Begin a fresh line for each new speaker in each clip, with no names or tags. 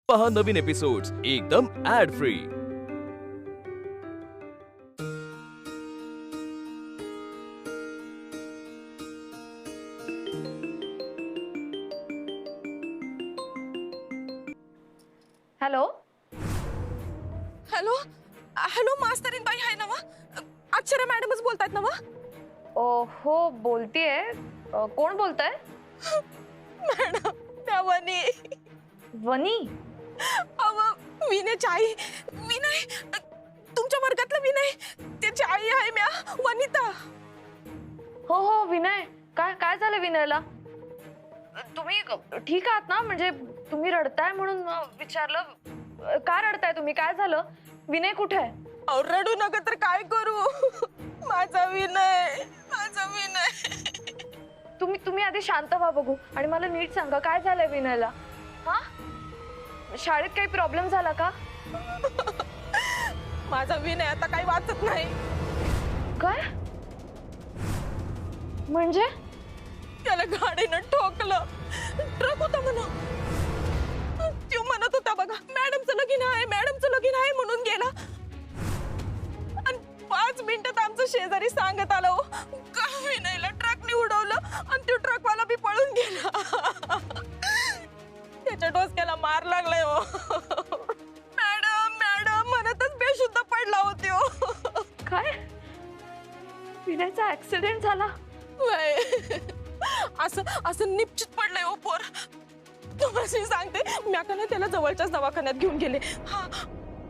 पहा नवीन एपिसोड्स एकदम ad free.
Hello
hello hello मास्तरीन बाई आहे ना वा? अक्षरा मॅडमच बोलतायत ना वा?
हो बोलतीये। कोण बोलताय?
मॅडम त्या वनी
वनी?
अव विनयची आई। विनय तुमच्या वर्गातला विनय त्याची आई आहे म्या वनिता।
हो विनय, काय काय झालं विनयला? तुम्ही ठीक आहात ना? म्हणजे तुम्ही रडताय म्हणून विचारलं। का रडताय तुम्ही? काय झालं? विनय कुठे आहे?
अहो रडू नका तर काय करू? माझा विनय, माझा विनय।
तुम्ही आधी शांत व्हा बघू आणि मला नीट सांगा काय झालंय विनयला? हा, शाळेत काही प्रॉब्लेम झाला का?
माझा विनय आता काही वाचत नाही।
काय म्हणजे?
त्याला गाडीनं ठोकलं। ट्रक होता म्हणून तो म्हणत होता बघा मॅडमचं लगीन आहे, मॅडमचं लगीन आहे म्हणून गेला। आणि 5 मिनिटात आमचं शेजारी सांगत आलं हो का विनयला ट्रकने उडवलं आणि तो ट्रकवाला बी पळून गेला। त्याच्या डोसक्याला मार लागलाय हो। मॅडम मॅडम म्हणतच बेशुद्ध पडला होती हो।
काय? विनयचा ऍक्सिडेंट झाला?
असं निश्चित पडलंय हो पोर। तुम्हाला सांगते मी का त्याला जवळच्याच दवाखान्यात घेऊन गेले। हा,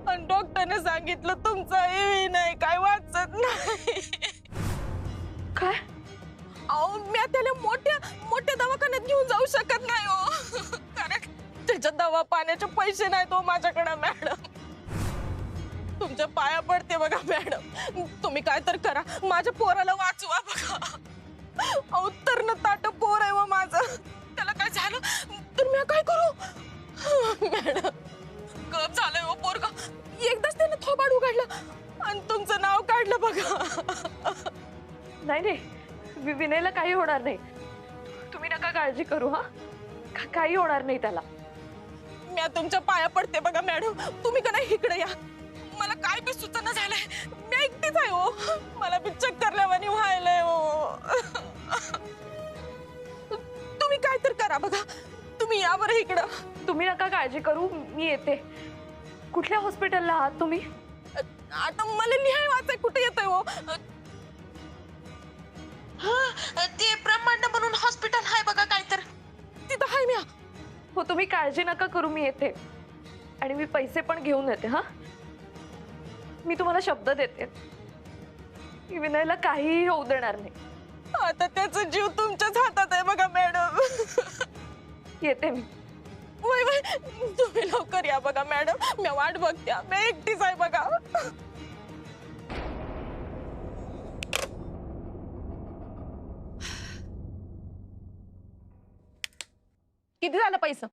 आणि डॉक्टरने सांगितलं तुमचा विनय काय वाचत नाही।
काय?
अहो मी त्याला मोठ्या दवाखान्यात घेऊन जाऊ शकत नाही हो, कारण त्याच्या दवा पाण्याचे पैसे नाहीत हो माझ्याकडे। मॅडम तुमच्या पाया पडते बघा मॅडम, तुम्ही काय तर करा, माझ्या पोराला वाचवा बघा। अहो तरण ताट पोर आहे व माझं, त्याला काय झालं तर मी काय करू? मॅडम गप झालंय हो पोरग, एकदाच त्याने थोबाड उघडलं आणि तुमचं नाव काढलं बघा।
नाही विनयला काही होणार नाही, तुम्ही नका काळजी करू। हा, काही होणार नाही त्याला।
मी तुमच्या पाया पडते बघा मॅडम, तुम्ही का नाही इकडे या। मला काय बी सुचना झालंय, मी एकटीच आहे हो, मला बी चक्कर लावानी व्हायलंय हो। तुम्ही काय तर करा बघा, तुम्ही या बरं इकडं।
तुम्ही नका काळजी करू, मी येते। कुठल्या हॉस्पिटलला आहात तुम्ही?
आता मला लिहाय वाचाय कुठे येतंय हो? ते ब्रह्मांड म्हणून हॉस्पिटल आहे बघा काय तर, तिथं आहे म्या।
हो तुम्ही काळजी नका करू, मी येते आणि मी पैसे पण घेऊन येते। हा, मी तुम्हाला शब्द देते, मी विनयला काहीही होऊ देणार नाही।
आता त्याचा जीव तुमच्याच हातात आहे बघा मॅडम।
येते मी।
वय वय तुम्ही लवकर या बघा मॅडम, मी वाट बघते, मी एकटीच आहे बघा। किती झालं पैसे?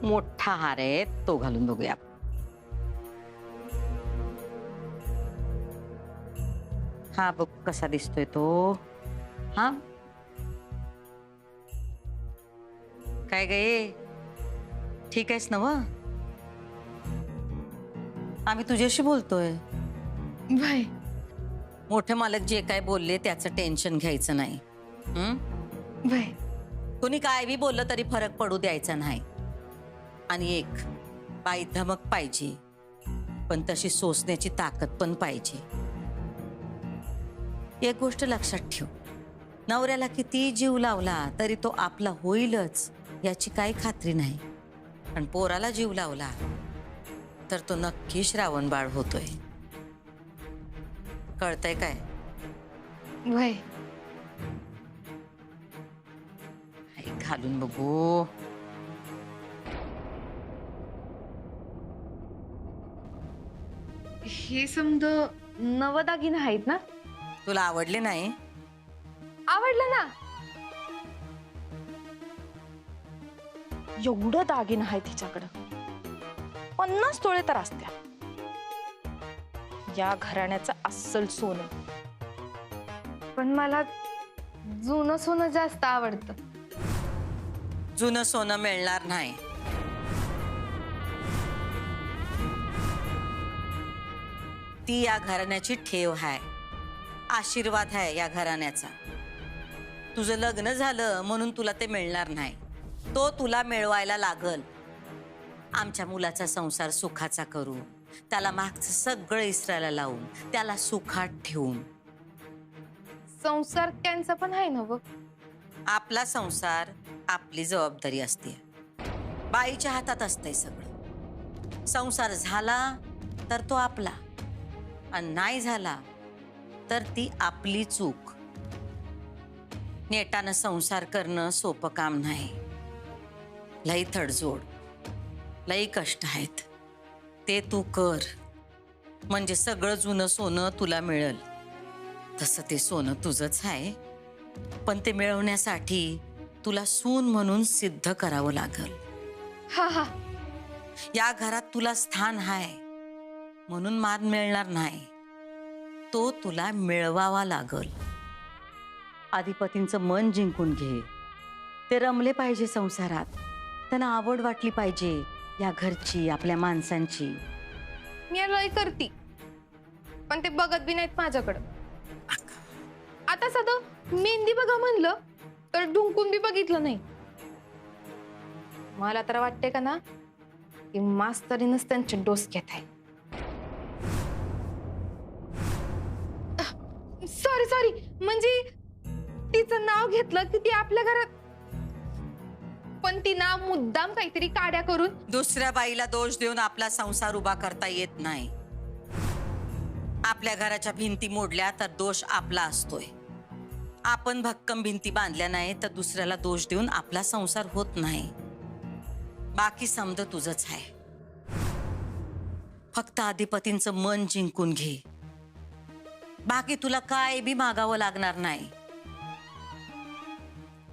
मोठा हार आहे तो घालून बघूया। हा बघ कसा दिसतोय तो। हा काय गे, ठीक आहेस ना? व आम्ही तुझ्याशी बोलतोय।
बाय
मोठे मालक जे काय बोलले त्याचं टेन्शन घ्यायचं नाही।
बाय
कोणी काय बी बोललं तरी फरक पडू द्यायचा नाही। आणि एक बाई धमक पाहिजे, पण तशी सोसण्याची ताकद पण पाहिजे। एक गोष्ट लक्षात ठेव, नवऱ्याला किती जीव लावला तरी तो आपला होईलच याची काही खात्री नाही, पण पोराला जीव लावला तर तो नक्की श्रावण बाळ होतोय। कळतंय काय?
बाय
घालून बघू।
हे समज नवदागिने आहेत ना?
तुला आवडले नाही?
आवडलं ना।
एवढं दागिन आहे तिच्याकडं, 50 तोळे तर असत्या। या घराण्याचं अस्सल सोनं।
पण मला जुनं सोनं जास्त आवडतं.
जुनं सोनं मिळणार नाही. ती या घराण्याची ठेव आहे, आशीर्वाद आहे या घराण्याचा. तुझं लग्न झालं म्हणून तुला ते मिळणार नाही, तो तुला मिळवायला लागल. आमच्या मुलाचा संसार सुखाचा करू, त्याला मागचं सगळं इसरायला लावून, त्याला सुखात ठेवून.
संसार त्यांचा पण आहे ना व.
आपला संसार आपली जबाबदारी असते, बाईच्या हातात असतंय सगळं. संसार झाला तर तो आपला, आणि नाही झाला तर ती आपली चूक. नेटानं संसार करणं सोपं काम नाही. लई तडजोड, लई कष्ट आहेत. ते तू कर, म्हणजे सगळं जुनं सोनं तुला मिळेल. तसं ते सोनं तुझंच आहे, पण ते मिळवण्यासाठी तुला सून म्हणून सिद्ध करावं लागल.
हा हा.
या घरात तुला स्थान आहे म्हणून मान मिळणार नाही, तो तुला मिळवावा लागल. अधिपतींचं मन जिंकून घे. ते रमले पाहिजे संसारात, त्यांना आवड वाटली पाहिजे या घरची, आपल्या माणसांची.
मी लय करती, पण ते बघत बी नाहीत माझ्याकडं. आता साधं मेहंदी बघा म्हणलं तर ढुंकून बी बघितलं नाही. मला तर वाटते का ना की मास्तरीनच त्यांचे डोसक्यात आहे. सॉरी सॉरी, म्हणजे तिचं नाव घेतलं की ती आपल्या घरात, पण ती ना मुद्दाम काहीतरी काड्या करून
दुसऱ्या बाईला दोष देऊन आपला संसार उभा करता येत नाही. आपल्या घराच्या भिंती मोडल्या तर दोष आपला असतोय. आपण भक्कम भिंती बांधल्या नाही तर दुसऱ्याला दोष देऊन आपला संसार होत नाही. बाकी समज तुझंच आहे. फक्त अधिपतींचं मन जिंकून घे, बाकी तुला काय बी मागावं लागणार नाही.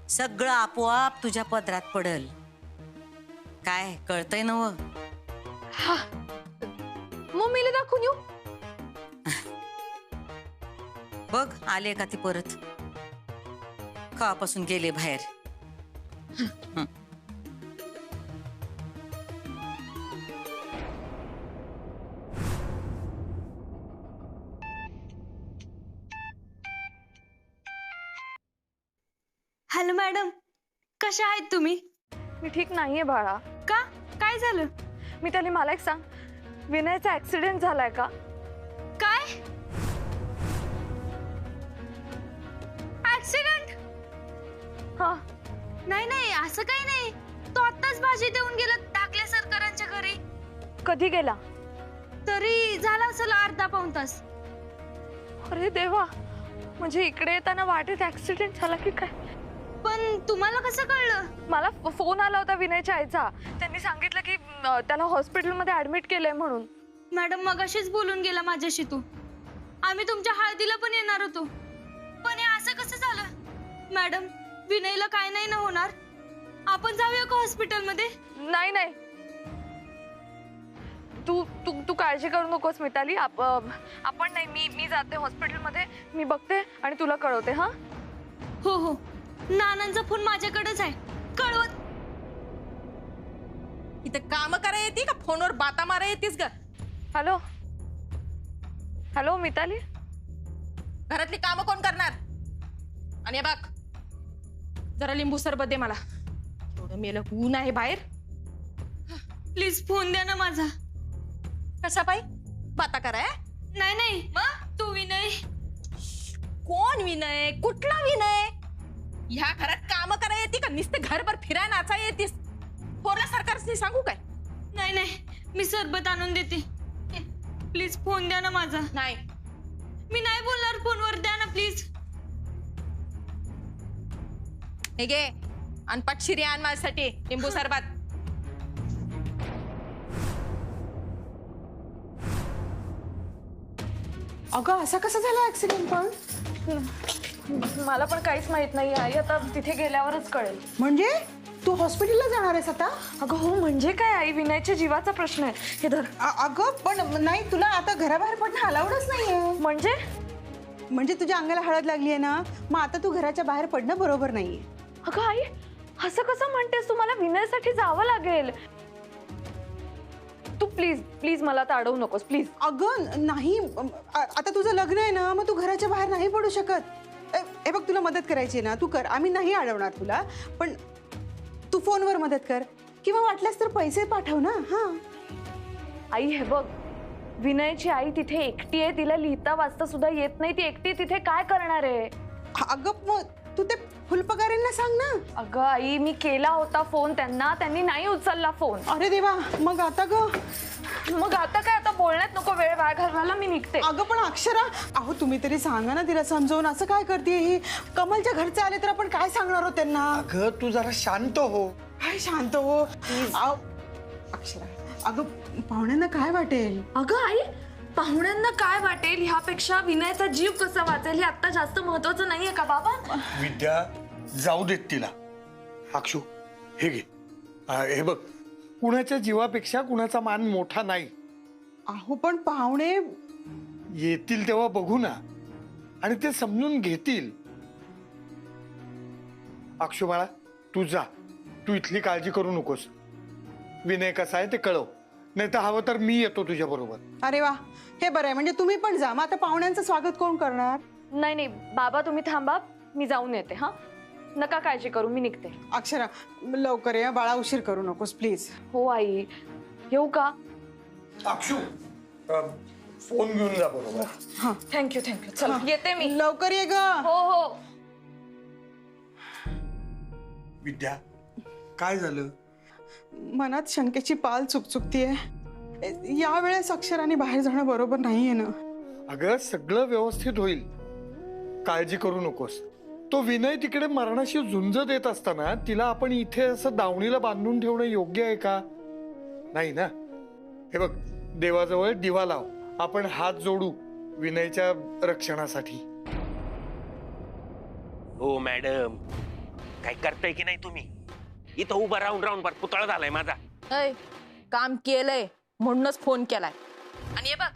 सगळं आपोआप तुझ्या पदरात पडल. काय कळतंय ना?
हा, मम्मीला दाखवून येऊ.
बघ आले का ती परत? कवापासून गेले बाहेर.
हॅलो मॅडम, कशा आहेत तुम्ही?
मी ठीक नाहीये बाळा.
का, काय झालं?
मी त्याला, मला एक सांग, विनयचा ऍक्सिडेंट झालाय का?
काय ऍक्सिडेंट?
हा.
नाही नाही, असं काही नाही. तो आत्ताच भाजी देऊन गेला टाकल्या सरकारांच्या घरी.
कधी गेला?
तरी झाला असेल अर्धा पाऊण तास.
अरे देवा, म्हणजे इकडे येताना वाटेत ऍक्सिडेंट झाला की काय?
पण तुम्हाला कसं कळलं?
मला फोन आला होता विनयच्या आईचा. त्यांनी सांगितलं की त्याला हॉस्पिटलमध्ये ऍडमिट केलंय म्हणून.
मॅडम मगाशीच बोलून गेला माझ्याशी तो. आम्ही तुमच्या हळदीला पण येणार होतो, पण हे असं कसं झालं? मॅडम, विनयला काय नाही ना होणार? आपण जाऊया का हॉस्पिटलमध्ये?
नाही नाही, तू तू तू काळजी करू नकोस मिताली. आपण नाही, मी जाते हॉस्पिटलमध्ये, मी बघते आणि तुला कळवते. हा
हो हो, नानांचा फोन माझ्याकडेच आहे, कळवत.
इथं काम करा येते का फोनवर बाता मारा येतेस ग?
हॅलो हॅलो मिताली,
घरातली कामं कोण करणार? आणि हे बघ, जरा लिंबू सरबत दे मला. एवढं मेलं ऊन आहे बाहेर.
प्लीज फोन द्या ना माझा.
कसा बाई बाता कराय?
नाही नाही, तू विनय.
कोण विनय? कुठला विनय? ह्या घरात काम करा येते का नुसते घरभर फिराय नाचा येतीस? पोरला सरकारने सांगू काय?
नाही नाही, मी सरबत आणून देते. प्लीज फोन द्या ना माझा.
नाही,
मी नाही बोलणार फोनवर, द्या ना प्लीज.
हे घे, आणि पटशिरी आण माझ्यासाठी लिंबू सरबत.
अगं असा कसा झाला ऍक्सिडेंट? पण
मला पण काहीच माहित नाही आई. आता तिथे गेल्यावरच कळेल.
म्हणजे तू हॉस्पिटलला जाणार आहेस आता?
अगं हो, म्हणजे काय आई, विनयच्या जीवाचा प्रश्न आहे. हे धर.
अगं पण नाही, तुला आता घराबाहेर पडणं अलाउडच नाहीये.
म्हणजे
म्हणजे तुझ्या अंगाला हळद लागली आहे ना, मग आता तू घराच्या बाहेर पडणं बरोबर नाहीये.
अगं आई, असं कसं म्हणतेस तू? मला विनयसाठी जावं लागेल. तू प्लीज प्लीज मला आता अडवू नकोस प्लीज.
अगं नाही, आता तुझं लग्न आहे ना, मग तू घराच्या बाहेर नाही पडू शकत. हे बघ, तुला मदत करायची आहे ना, तू कर. आम्ही नाही अडवणार तुला, पण तू फोनवर मदत कर किंवा वाटल्यास तर पैसे पाठव ना. हा
आई, हे बघ, विनयची आई तिथे एकटी आहे. तिला लिहिता वाचता सुद्धा येत नाही. ती एकटी तिथे काय करणार आहे?
अगं मग तू ते फुलपगारींना सांग ना.
अगं आई, मी केला होता फोन त्यांना, त्यांनी नाही उचलला फोन.
अरे देवा, मग आता ग?
मग आता काय? आता बोलण्यात नको वेळ वाया घालवायला, मी निघते.
अगं पण अक्षरा, अहो तुम्ही तरी सांगा ना तिला समजावून. असं काय करते ही? कमलच्या घरचे आले तर आपण काय सांगणार आहोत त्यांना?
अगं तू जरा शांत हो.
काय शांत हो? अक्षरा, अगं पाहुण्यांना काय वाटेल?
अगं आई, पाहुण्यांना काय वाटेल ह्यापेक्षा विनयचा जीव कसा वाचेल हे आता जास्त महत्वाचं नाहीये का बाबा?
विद्या, जाऊ देत तिला. अक्षू, हे घे. हे बघ, कुणाच्या जीवापेक्षा कुणाचा मान मोठा नाही.
अहो पण पाहुणे
येतील तेव्हा बघू ना, आणि ते समजून घेतील. अक्षू बाळा, तू जा. तू इथली काळजी करू नकोस. विनय कसा आहे ते कळव, नाही तर हवं तर मी येतो तुझ्या बरोबर.
अरे वा, हे बरं आहे. म्हणजे तुम्ही पण जा. मग आता पाहुण्यांचं स्वागत कोण करणार?
नाही नाही बाबा, तुम्ही थांबा, मी जाऊन येते. हा, नका काळजी करू, मी निघते.
अक्षरा लवकर ये बाळा, उशीर करू नकोस प्लीज.
हो आई, येऊ का?
अक्षू, फोन घेऊन जा बरोबर.
Thank you thank you. चल येते मी.
लवकर ये ग.
हो हो.
विद्या, काय झालं?
मनात शंकेची पाल चुकचुकतीये. यावेळेस अक्षराने बाहेर जाणं बरोबर नाहीये ना.
अगं सगळं व्यवस्थित होईल, काळजी करू नकोस. तो विनय तिकडे मरणाशी झुंज देत असताना तिला आपण इथे असं दावणीला बांधून ठेवणं योग्य आहे का? नाही ना. हे बघ, देवाजवळ दिवा लाव. आपण हात जोडू विनयच्या रक्षणासाठी.
हो मॅडम, काय करताय की नाही तुम्ही? इथं उभं राहून राहून फार पुतळा झालाय माझा.
काम केलंय म्हणूनच फोन केलाय. आणि हे बघ,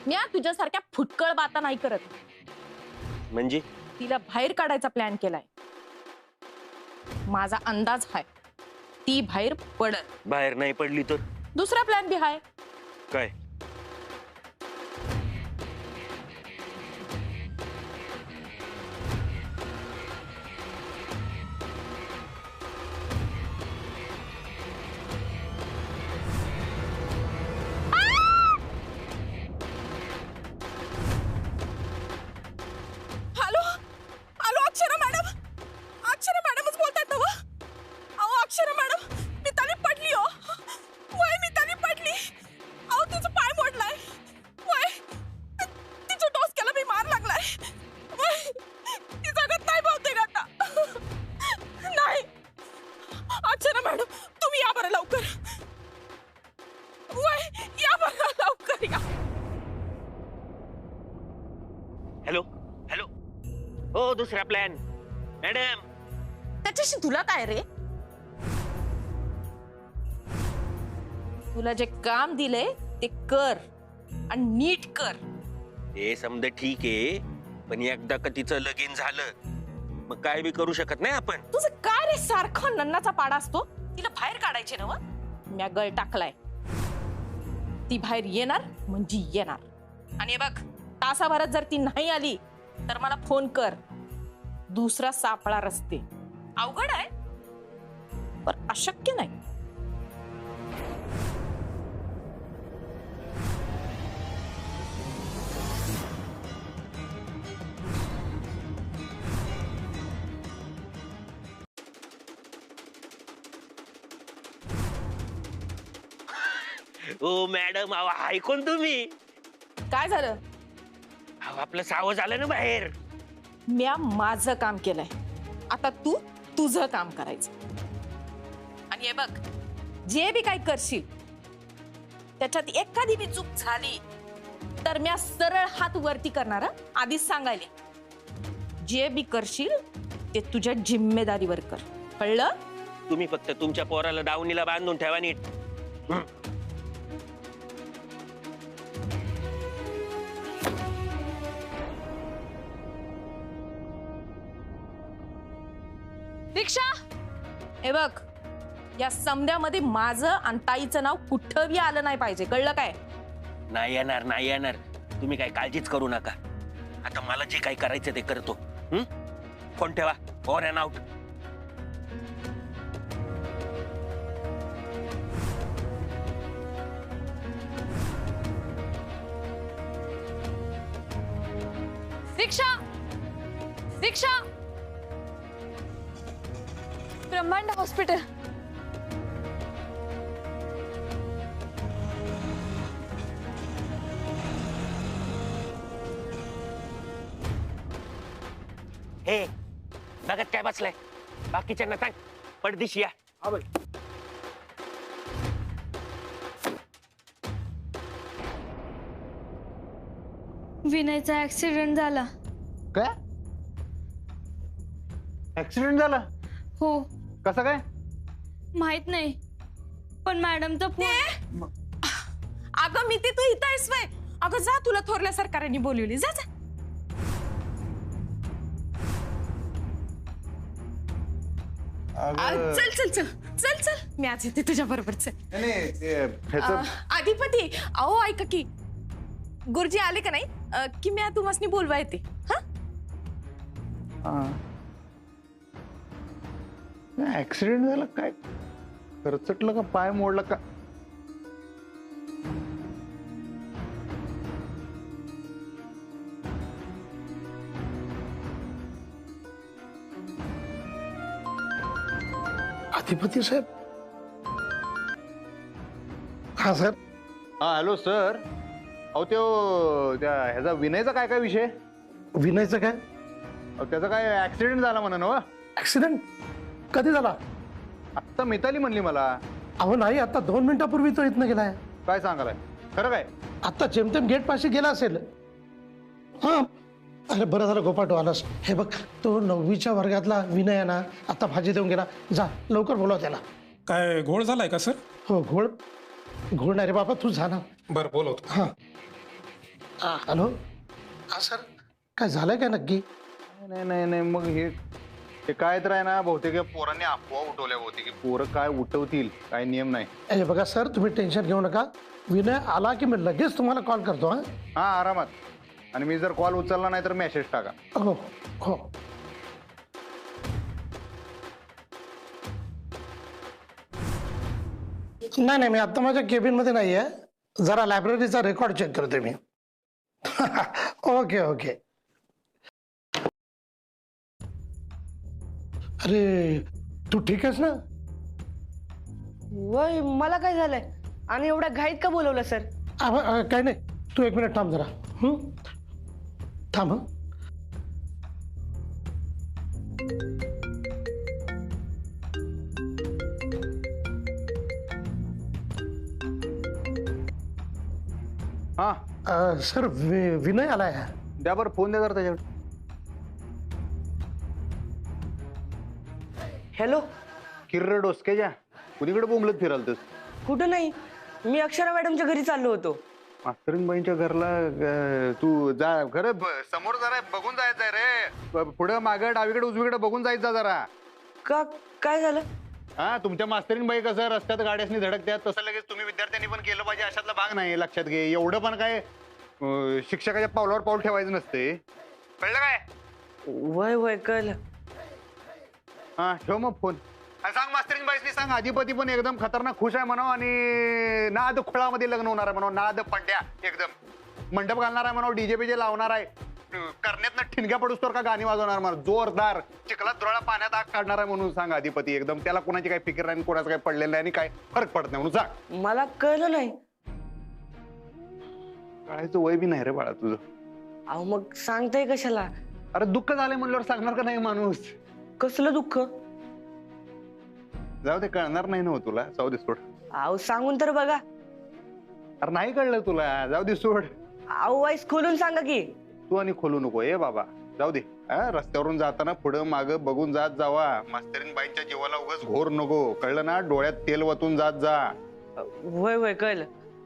मी तुझ्यासारख्या फुटकळ बाता नाही करत.
म्हणजे
तिला बाहेर काढायचा प्लॅन केलाय. माझा अंदाज हाय ती बाहेर पडत.
बाहेर नाही पडली तर
दुसरा प्लॅन बी हाय.
काय?
Hello hello, Akshara madam. Akshara मॅडमच बोलतायत ना व? अहो अक्षरा मॅडम, मिताली पडली हो. वय मिताली पडली. अहो तिचा पाय मोडलाय. वय तिच्या डोसक्याला बी मार लागलाय. वय ती जगत नाही बहुतेक आता. नाही अक्षरा मॅडम, तुम्ही या बरं लवकर. वय या बरं लवकर या.
Hello hello. हो, दुसरा प्लॅन मॅडम.
त्याच्याशी तुला काय रे? तुला जे काम दिले ते कर आणि नीट कर.
ते समजा ठीक आहे, पण एकदा का तिचं लगीन झालं मग काय बी करू शकत नाही आपण.
तुझं काय रे सारखं नन्नाचा पाडा असतो? तिला बाहेर काढायचे ना व? म्या गळ टाकलाय. ती बाहेर येणार म्हणजे येणार. आणि हे बघ, तासाभरात जर ती नाही आली तर मला फोन कर. दुसरा सापळा रस्ते. अवघड आहे पण अशक्य नाही.
हो मॅडम, अहो ऐकून तुम्ही.
काय झालं?
अहो आपलं सावं झालं ना बाहेर.
म्या माझं काम केलंय, आता तू तुझं काम करायचं. आणि हे बघ, जे बी काय करशील त्याच्यात एखादी बी चूक झाली तर म्या सरळ हात वरती करणार. आधीच सांगायले, जे बी करशील ते तुझ्या जिम्मेदारीवर कर, कळलं?
तुम्ही फक्त तुमच्या पोराला दावणीला बांधून ठेवा नीट.
दीक्षा, हे बघ, या समद्यामध्ये माझं आणि ताईचं नाव कुठंही आलं नाही पाहिजे, कळलं काय?
नाही येणार, नाही येणार. तुम्ही काय काळजीच करू नका. आता मला जे काही करायचं ते करतो. फोन ठेवा. Over and out.
Diksha, Diksha, Brahmand hospital.
हे बघत काय बसलाय? बाकीच्यांना सांग पडदिशी या.
विनयचा ऍक्सिडेंट झाला.
काय ऍक्सिडेंट झाला?
हो,
कसं काय?
माहित नाही, पण मॅडमचा फोन.
अगं मी ती तू इथं आहेस वय? अगं जा, तुला थोरल्या सरकारांनी बोलवली, जा जा. चल चल चल चल चल, मी आज येते तुझ्या बरोबर. चल. अधिपती, अहो ऐका की, गुरुजी आले का नाही की मी तुम्हाला बोलवा येते.
ऍक्सिडेंट झाला काय? खरचटलं का? पाय मोडला का?
अधिपती साहेब. हा सर.
हा हॅलो सर. अहो त्या ह्याचा विनयचा काय काय विषय?
विनयचं काय
त्याचा काय ऍक्सिडेंट झाला म्हणा ना?
ऍक्सिडेंट कधी झाला?
आत्ता मिताली म्हणली मला.
अहो नाही, आता 2 मिनिटापूर्वी तो इथनं गेलाय.
काय सांगालाय? खरं काय?
आता जेमतेम गेट पाशी गेला असेल. हा, अरे बरं झालं गोपाळ तू आलास. हे बघ, तो 9वीच्या वर्गातला विनय आहे ना, आता भाजी देऊन गेला. जा लवकर बोलव त्याला.
काय घोळ झालाय का सर?
हो, घोळ नाही रे बाबा, तू जा ना.
बरं बोलवतो.
हा. हॅलो. हा सर, काय झालंय काय नक्की?
नाही नाही नाही, मग हे काय तर आहे ना, बहुतेक या पोरांनी अफवा उठवल्या होती की पोरं काय उठवतील, काय नियम नाही.
हे बघा सर, तुम्ही टेन्शन घेऊ नका. विनय आला की मी लगेच तुम्हाला कॉल करतो. हा
हा, आरामात. आणि मी जर कॉल उचलला नाही तर मेसेज टाका.
हो हो. नाही, मी आता माझ्या केबिन मध्ये नाहीये, जरा लायब्ररीचा रेकॉर्ड चेक करते मी. Okay okay. अरे तू ठीक आहेस ना?
वय, मला काय झालंय आणि एवढ्या घाईत का बोलवलं सर?
काय नाही, तू 1 मिनिट थांब जरा. थांब.
हा
सर, विनय आलाय.
द्या बरं, फोन द्या जरा त्याच्याकडे.
हॅलो.
किर्र डोसक्याच्या कुणीकडे बोंबलत फिरालतस?
कुठं नाही, मी अक्षरा मॅडमच्या घरी चाललो होतो.
मास्तरीनबाईंच्या घरला तू जा. खरं समोर जरा बघून जायचंय रे. पुढं मागं डावीकडे उजवीकडे बघून जायचं जरा.
का, काय झालं?
हा, तुमच्या मास्तरीनबाई कसं रस्त्यात गाड्यासनी धडकत्यात, तसं लगेच तुम्ही विद्यार्थ्यांनी पण केलं पाहिजे अशातला भाग नाही. लक्षात घे. एवढं पण काय शिक्षकाच्या पावलावर पाऊल ठेवायचं नसते. कळलं काय?
वय वय, कळलं.
हा, ठेव मग फोन. सांग मास्तरीनबाईसनी सांग, अधिपती पण एकदम खतरनाक खुश आहे म्हणा, आणि नाद खुळामध्ये लग्न होणार आहे म्हणा. नाद पंड्या एकदम मंडप घालणार आहे म्हणा, डीजे बीजे लावणार आहे, करण्यात ठिणग्या पडूस तर का गाणी वाजवणार म्हणा, जोरदार चिखलात धुळा पाण्यात आग काढणार आहे म्हणून सांग अधिपती. एकदम त्याला कोणाची काही फिकीर नाही, कोणाचं काही पडलेलं नाही आणि काय फरक पडत नाही म्हणून सांग.
मला कळलं नाही.
कळायचं वय बी नाही रे बाळा तुझं.
अहो मग सांगताय कशाला?
अरे दुःख झालंय म्हणल्यावर सांगणार का नाही माणूस?
कसलं दुःख?
जाऊ दे, कळणार नाही ना तुला. जाऊ दे सोड.
अहो सांगून तर बघा.
अरे नाही कळलं तुला, जाऊ दे सोड.
अहो वाईस खोलून सांगा की.
तू आणि खोलू नको ए बाबा, जाऊ दे. रस्त्यावरून जाताना पुढं मागं बघून जात जावा. मास्तरीनबाईंच्या जीवाला उगाच घोर नको, कळलं ना? डोळ्यात तेल वतून जात जा.
वय वय, कळलं.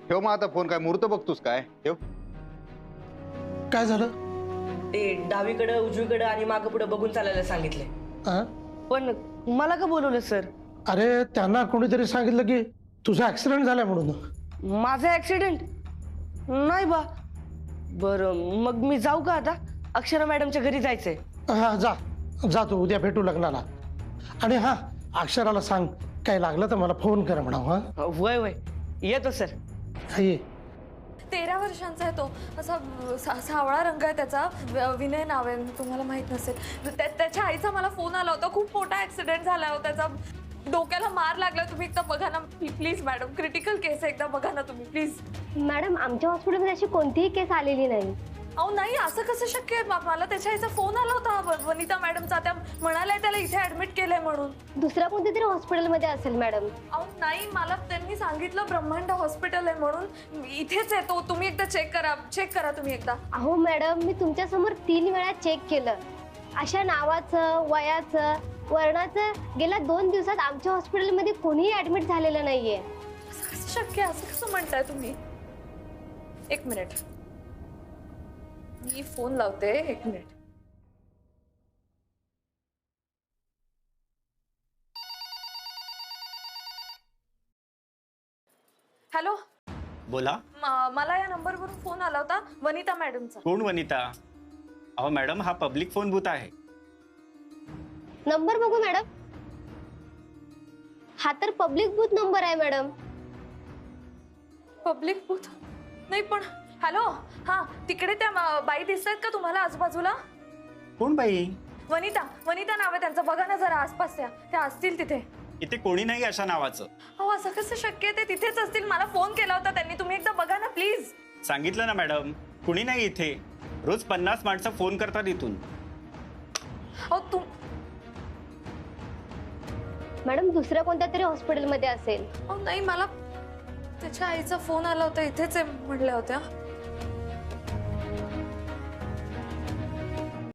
ठेव मग आता फोन. काय मुहूर्त बघतोस काय? ठेव.
काय झालं?
ते डावीकडे उजवीकडे आणि मागं पुढे बघून चालायला सांगितले. पण मला का बोलवलं सर?
अरे त्यांना कोणीतरी सांगितलं की तुझा ऍक्सिडेंट झाला म्हणून.
माझा ऍक्सिडेंट नाही बा. बरं मग मी जाऊ का आता? अक्षरा मॅडमच्या घरी जायचंय.
हा जा जा, तू उद्या भेटू लग्नाला. आणि हा, अक्षराला सांग काय लागलं तर मला फोन कर म्हणावं. हा
वय वय, येतो सर.
हा, ये.
13 वर्षांचा आहे तो. असा सावळा रंग आहे त्याचा. विनय नाव आहे, तुम्हाला माहित नसेल. त्याच्या आईचा मला फोन आला होता. खूप मोठा ऍक्सिडेंट झाला होता त्याचा. डोक्याला मार लागला. तुम्ही एकदा बघा ना प्लीज मॅडम. क्रिटिकल केस आहे, एकदा बघा ना तुम्ही प्लीज.
मॅडम आमच्या हॉस्पिटलमध्ये अशी कोणतीही केस आलेली नाही.
अहो नाही, असं कसं शक्य आहे? मला त्याच्या आईचा फोन आला होता वनिता मॅडमचा. त्या म्हणाल्या त्याला इथे ऍडमिट केलंय म्हणून.
दुसऱ्या कोणत्या तरी हॉस्पिटलमध्ये असेल मॅडम.
अहो नाही, मला त्यांनी सांगितलं ब्रह्मांड हॉस्पिटल आहे म्हणून. इथेच आहे तो. तुम्ही एकदा चेक करा तुम्ही एकदा.
अहो मॅडम, मी तुमच्या समोर 3 वेळा चेक केलं. अशा नावाचं, वयाचं, वर्णाचं गेल्या 2 दिवसात आमच्या हॉस्पिटलमध्ये कोणीही ऍडमिट झालेलं नाहीये.
असं कसं शक्य आहे? असं कसं म्हणताय तुम्ही? 1 मिनिट, मी फोन लावते. 1 मिनिट. हॅलो,
बोला.
मला या नंबरवरून फोन आला होता वनिता मॅडमचा.
कोण वनिता? अहो मॅडम, हा पब्लिक फोन बूथ आहे.
नंबर बघू मॅडम. हा तर पब्लिक बूथ नंबर आहे मॅडम.
पब्लिक बूथ नाही पण. हॅलो, हा तिकडे त्या बाई दिसतात का तुम्हाला आजूबाजूला?
कोण बाई?
वनिता नाव आहे त्यांचं. बघा ना जरा आसपास. त्या असतील तिथे.
इथे कोणी नाही अशा नावाचं.
अहो असं कसं शक्य आहे? ते तिथेच असतील. मला फोन केला होता त्यांनी. तुम्ही एकदा बघा ना प्लीज.
सांगितलं ना मॅडम, कुणी नाही इथे. रोज 50 माणसं फोन करतात इथून.
अहो
मॅडम दुसऱ्या कोणत्या तरी हॉस्पिटलमध्ये असेल.
अहो नाही, मला त्याच्या आईचा फोन आला होता. इथेच आहे म्हटल्या होत्या.